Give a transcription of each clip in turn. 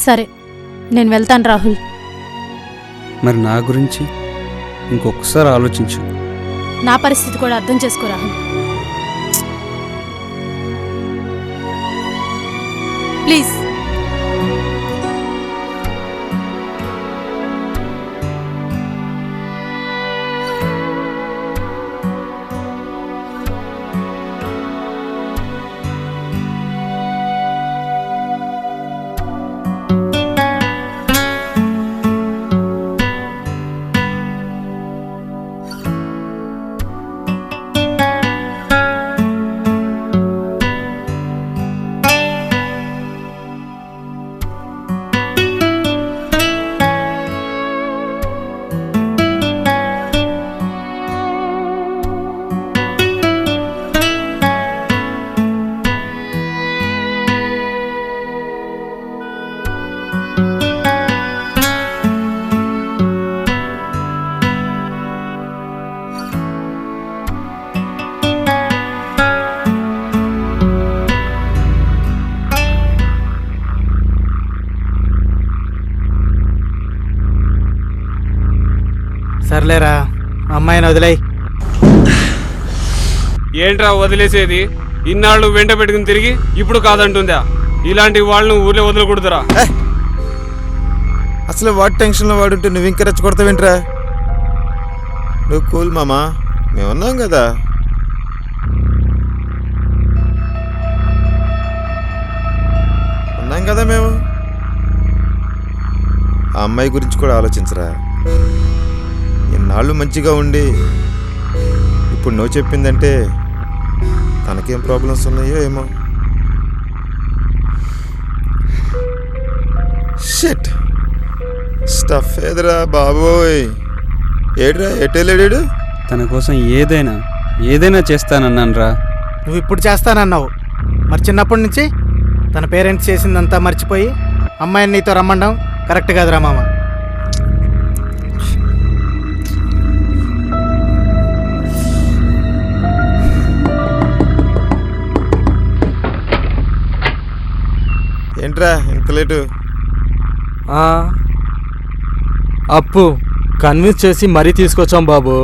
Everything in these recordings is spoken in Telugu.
సరే, నేను వెళ్తాను రాహుల్. మరి నా గురించి ఇంకొకసారి ఆలోచించు. నా పరిస్థితి కూడా అర్థం చేసుకో రాహుల్, ప్లీజ్. సర్లేరా, అమ్మాయిని వదిలేయి. ఏంట్రా వదిలేసేది? ఇన్నాళ్ళు వెంట పెట్టుకుని తిరిగి ఇప్పుడు కాదంటుందా? ఇలాంటి వాళ్ళను ఊర్లో వదలకూడదురా. అసలు వాడి టెన్షన్లో వాడుంటే నువ్వు ఇంకా రెచ్చగొడతావేంట్రా? నువ్వు కూల్ మామా, మేమున్నాం కదా. ఉన్నాం కదా మేము. ఆ అమ్మాయి గురించి కూడా ఆలోచించరా. ఇన్నాళ్ళు మంచిగా ఉండి ఇప్పుడు నువ్వు చెప్పిందంటే తనకేం ప్రాబ్లమ్స్ ఉన్నాయో ఏమో. షిట్, స్టఫ్ ఏదిరా బాబోయ్. ఏడ్రా, ఎటెళ్ళాడు? తన కోసం ఏదైనా చేస్తానన్నాను రా. నువ్వు ఇప్పుడు చేస్తానన్నావు, మరి చిన్నప్పటి నుంచి తన పేరెంట్స్ చేసిందంతా మర్చిపోయి అమ్మాయిని నీతో రమ్మండం కరెక్ట్ కాదురా మామ. ఏంట్రా ఇంత లేటు? అప్పు కన్విన్స్ చేసి మరీ తీసుకొచ్చాం బాబు.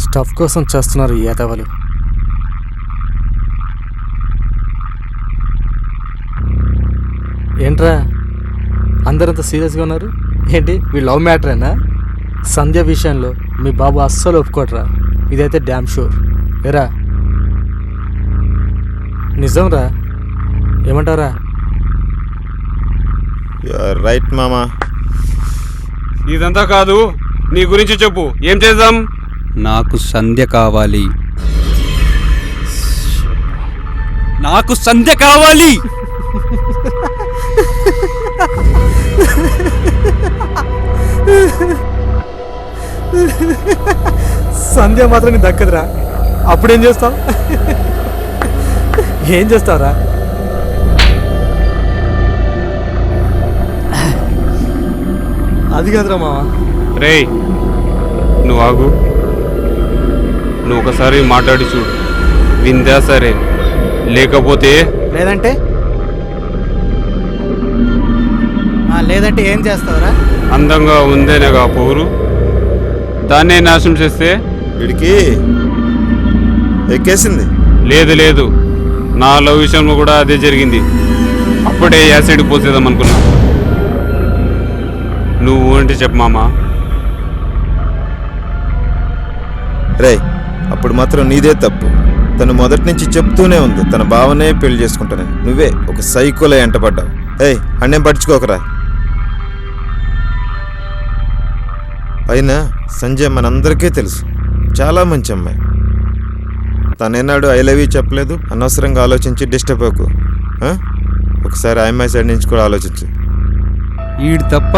స్టఫ్ కోసం చేస్తున్నారు ఈ ఏతవలు. ఏంట్రా అందరంత సీరియస్గా ఉన్నారు? ఏంటి వీళ్ళు లవ్ మ్యాటరేనా? సంధ్య విషయంలో మీ బాబు అస్సలు ఒప్పుకోట్రా, ఇదైతే డ్యామ్ షూర్. ఏరా నిజంరా, ఏమంటారా? రైట్ మామా. ఇదంతా కాదు, నీ గురించి చెప్పు. ఏం చేద్దాం? నాకు సంధ్య కావాలి. నాకు సంధ్య కావాలి. సంధ్య మాత్రం నీకు దక్కదురా. అప్పుడేం చేస్తావు? ఏం చేస్తావురా? అది కాదురా మావా. రేయ్ నువ్వు ఆగు. నువ్వు ఒకసారి మాట్లాడి చూడు, విందా సరే, లేకపోతే లేదంటే లేదంటే ఏం చేస్తావురా? అందంగా ఉందేనేగా పోరు, దాన్నే నాశనం చేస్తే వీడికి ఎక్కేసింది. లేదు, నా లవ్ విషయంలో కూడా అదే జరిగింది. అప్పుడే యాసిడ్ పోసేద్దాం అనుకున్నా. నువ్వు అంటే చెప్పు మామా. రే, అప్పుడు మాత్రం నీదే తప్పు. తను మొదటి నుంచి చెప్తూనే ఉంది తన భావనే పెళ్లి చేసుకుంటానని. నువ్వే ఒక సైకోలో ఎంటపడ్డావు. ఏయ్, అన్నేం పట్టించుకోకరా. అయినా సంజయ్ మనందరికీ తెలుసు, చాలా మంచి అమ్మాయి. తనేనాడు ఐ లవ్ యూ చెప్పలేదు. అనవసరంగా ఆలోచించి డిస్టర్బ్ అవ్వకు. ఒకసారి ఆ అమ్మాయి సైడ్ నుంచి కూడా ఆలోచించు. ఈడు తప్ప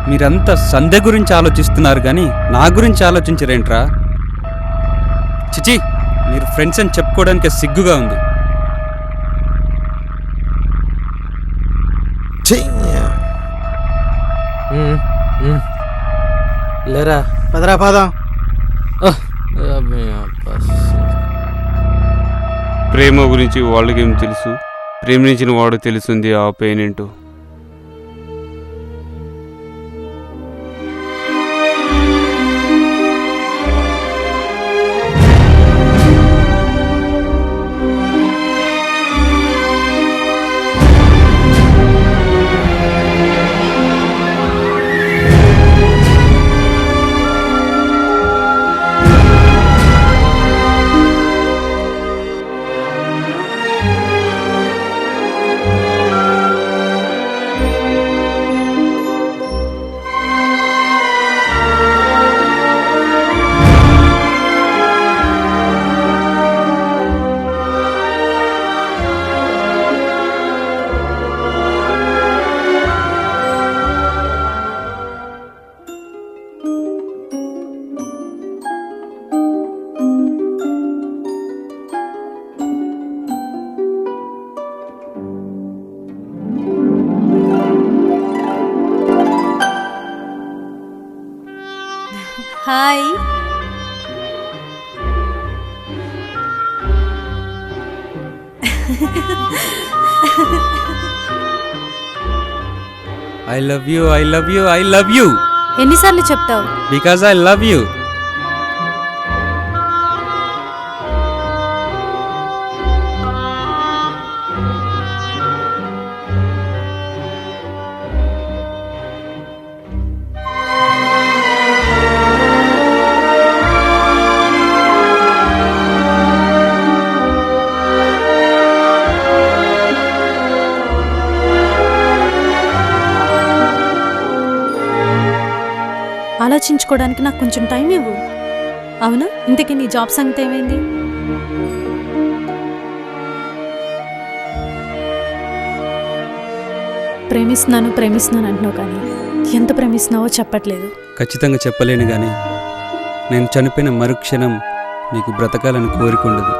మీరంతా సంధ్య గురించి ఆలోచిస్తున్నారు కానీ నా గురించి ఆలోచించరేంట్రా? చిచి, మీరు ఫ్రెండ్స్ అని చెప్పుకోవడానికి సిగ్గుగా ఉంది. లేరా, పదరా పాదం. ప్రేమ గురించి వాళ్ళకేం తెలుసు? ప్రేమించిన వాడు తెలుస్తుంది ఆ పెయిన్ ఏంటో. Hi. I love you, I love you, I love you. ఎన్నిసార్లు చెప్తావు? Because I love you. ఆలోచించుకోవడానికి నాకు కొంచెం టైం ఇవ్వు. అవును, ఇంతకీ నీ జాబ్ సంగతి ఏమైంది? ప్రేమిస్తున్నాను ప్రేమిస్తున్నాను అంటున్నావు, కానీ ఎంత ప్రేమిస్తున్నావో చెప్పట్లేదు. ఖచ్చితంగా చెప్పలేను కానీ నేను చనిపోయిన మరుక్షణం నీకు బ్రతకాలని కోరిక ఉండదు.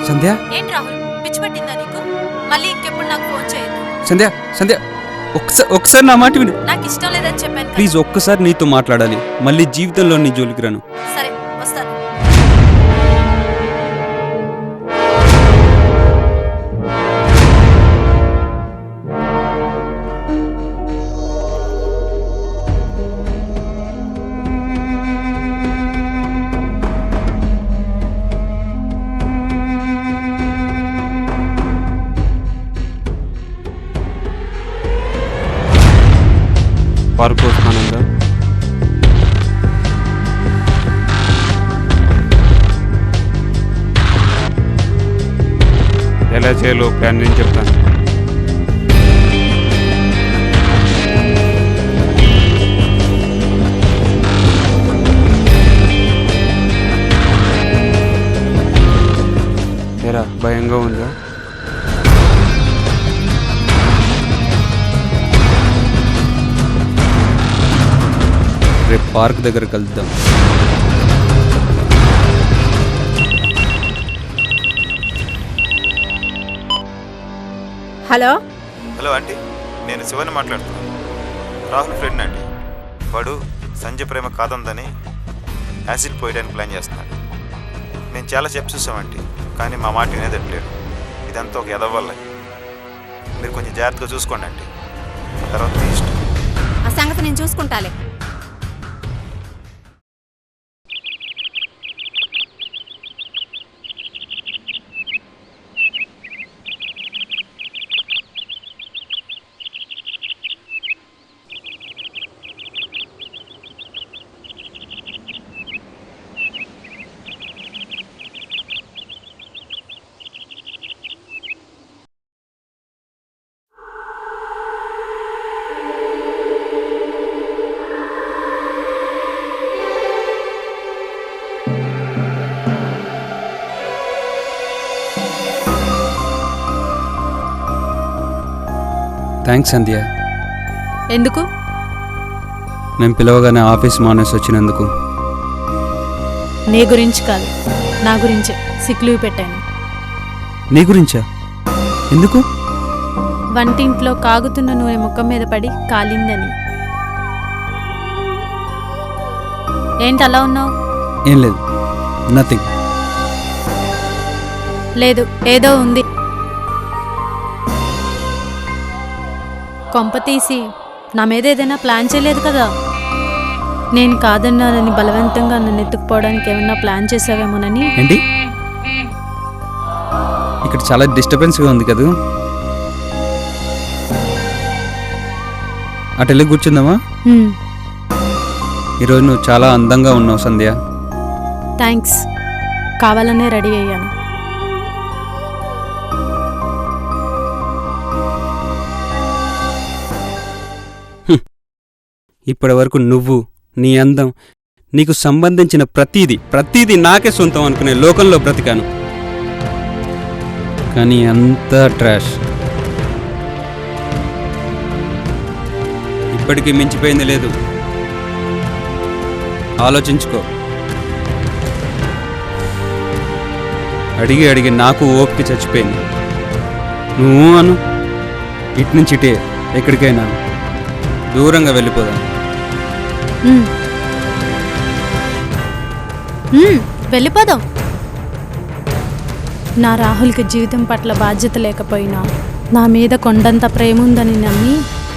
సంధ్య, ఏంటి రాహుల్, పిచ్చి పట్టిందా నీకు? మళ్ళీ ఇంకెప్పుడు నాకు ఫోన్ చేయదు. సంధ్య, సంధ్య, ఒక్కసారి నా మాట విను. నాకు ఇష్టం లేదని చెప్పాను కదా. ప్లీజ్ ఒక్కసారి నీతో మాట్లాడాలి. మళ్ళీ జీవితంలో నీ జోలికి రాను. సరే, వస్తాను. పార్క్ వస్తానందా? ఎలా చేయాలో ప్లాన్ నేను చెప్తాను. ఎరా భయంగా ఉందా? రేపు పార్క్ దగ్గర కలుద్దాం. హలో హలో ఆంటీ, నేను శివని మాట్లాడుతున్నాను. రాహుల్ ఫ్రెండ్ అండి. వాడు సంజయ్ ప్రేమ కాదందని యాసిడ్ పోయడానికి ప్లాన్ చేస్తున్నాడు. మేము చాలా చెప్పి చూసామంటీ, కానీ మా మాట వినేదట్లేడు. ఇదంతా ఒక ఎదవ వల్ల. మీరు కొంచెం జాగ్రత్తగా చూసుకోండి ఆంటీ. తర్వాత మీ ఇష్టం. ఆ సంగతి నేను చూసుకుంటాలే. థ్యాంక్స్ సంధ్య. ఎందుకు? నేను పిలవగానే ఆఫీస్ మానేసి వచ్చినందుకు. నీ గురించి కాదు, నా గురించే సిక్ లీవ్ పెట్టాను. నీ గురించా? ఎందుకు? వంటింట్లో కాగుతున్న నూనె ముఖం మీద పడి కాలిందని. ఏంటి అలా ఉన్నావు? ఏం లేదు, నథింగ్. లేదు, ఏదో ఉంది. కొంప తీసి నా మీద ఏదైనా ప్లాన్ చేయలేదు కదా? నేను కాదన్నానని బలవంతంగా నన్ను ఎత్తుకుపోవడానికి ఏమన్నా ప్లాన్ చేసావేమోనని. ఏంటి? ఇక్కడ చాలా డిస్టర్బెన్స్గా ఉంది కదా. అటు వెళ్ళి కూర్చుందామా? ఈరోజు నువ్వు చాలా అందంగా ఉన్నావు సంధ్య. థ్యాంక్స్. కావాలనే రెడీ అయ్యాను. ఇప్పటి వరకు నువ్వు, నీ అందం, నీకు సంబంధించిన ప్రతీది నాకే సొంతం అనుకునే లోకంలో బ్రతికాను. కానీ అంతా ట్రాష్. ఇప్పటికీ మించిపోయింది లేదు. ఆలోచించుకో. అడిగి నాకు ఓపిక చచ్చిపోయింది. నువ్వు అను, ఇటు నుంచి ఇటే ఎక్కడికైనా దూరంగా వెళ్ళిపోదాం. వెళ్ళిపోదాం. నా రాహుల్కి జీవితం పట్ల బాధ్యత లేకపోయినా నా మీద కొండంత ప్రేమ ఉందని నమ్మి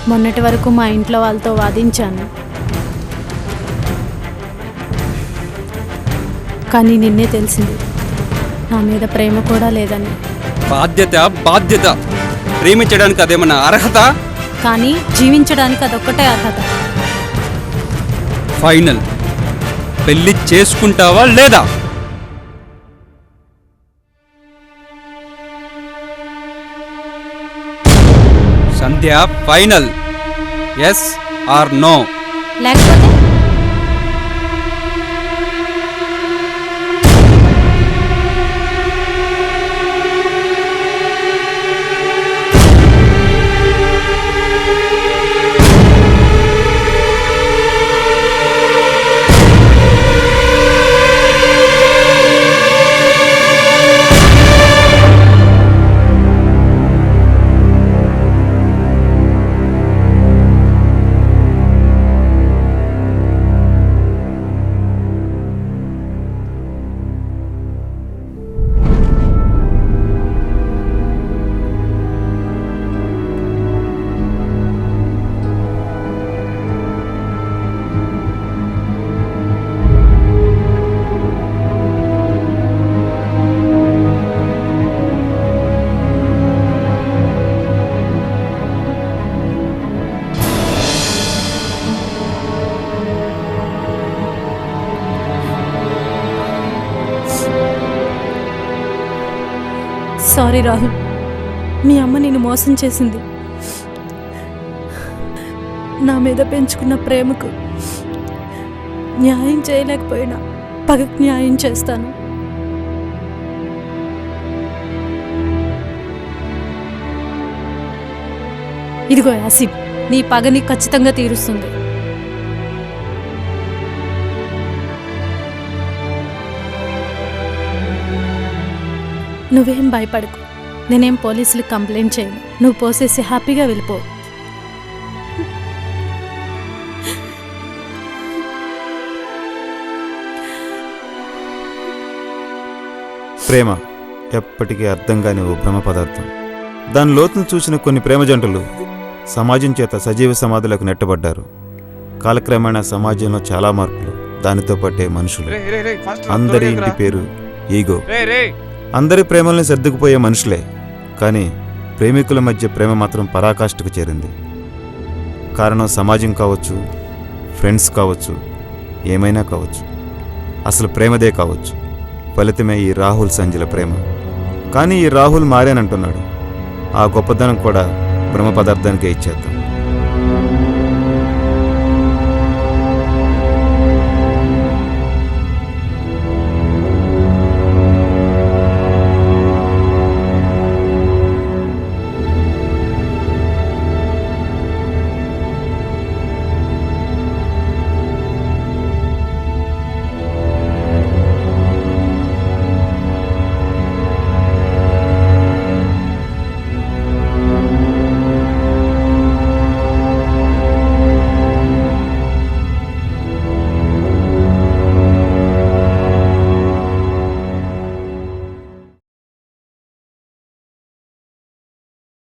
మొన్నటి వరకు మా ఇంట్లో వాళ్ళతో వాదించాను. కానీ నిన్నే తెలిసింది నా మీద ప్రేమ కూడా లేదని. బాధ్యత ప్రేమించడానికి అదేమన్నా అర్హత? కానీ జీవించడానికి అదొక్కటే అర్హత. ఫైనల్, పెళ్లి చేసుకుంటావా లేదా? సంధ్య, ఫైనల్, ఎస్ ఆర్ నో? లేకపోతే సారీ రాహుల్, మీ అమ్మ నిన్ను మోసం చేసింది. నా మీద పెంచుకున్న ప్రేమకు న్యాయం చేయలేకపోయినా పగకు న్యాయం చేస్తాను. ఇదిగో యాసిడ్, నీ పగని ఖచ్చితంగా తీరుస్తుంది. నువ్వేం భయపడకు, నేనేం పోలీసులకు కంప్లైంట్ చేయను. నువ్వు పోసేసి హ్యాపీగా వెళ్ళిపో. ప్రేమ ఎప్పటికీ అర్థం కాని ఓ భ్రమ పదార్థం. దాని లోతును చూసిన కొన్ని ప్రేమ జంటలు సమాజం చేత సజీవ సమాధులకు నెట్టబడ్డారు. కాలక్రమేణా సమాజంలో చాలా మార్పులు, దానితో పట్టే మనుషులు. అందరి ఇంటి పేరు ఈగో. అందరి ప్రేమల్ని సర్దుకుపోయే మనుషులే, కానీ ప్రేమికుల మధ్య ప్రేమ మాత్రం పరాకాష్ఠకు చేరింది. కారణం సమాజం కావచ్చు, ఫ్రెండ్స్ కావచ్చు, ఏమైనా కావచ్చు, అసలు ప్రేమదే కావచ్చు. ఫలితమే ఈ రాహుల్ సంజల ప్రేమ. కానీ ఈ రాహుల్ మారేనంటున్నాడు. ఆ గొప్పదనం కూడా బ్రహ్మ పదార్థానికే ఇచ్చేద్దాం.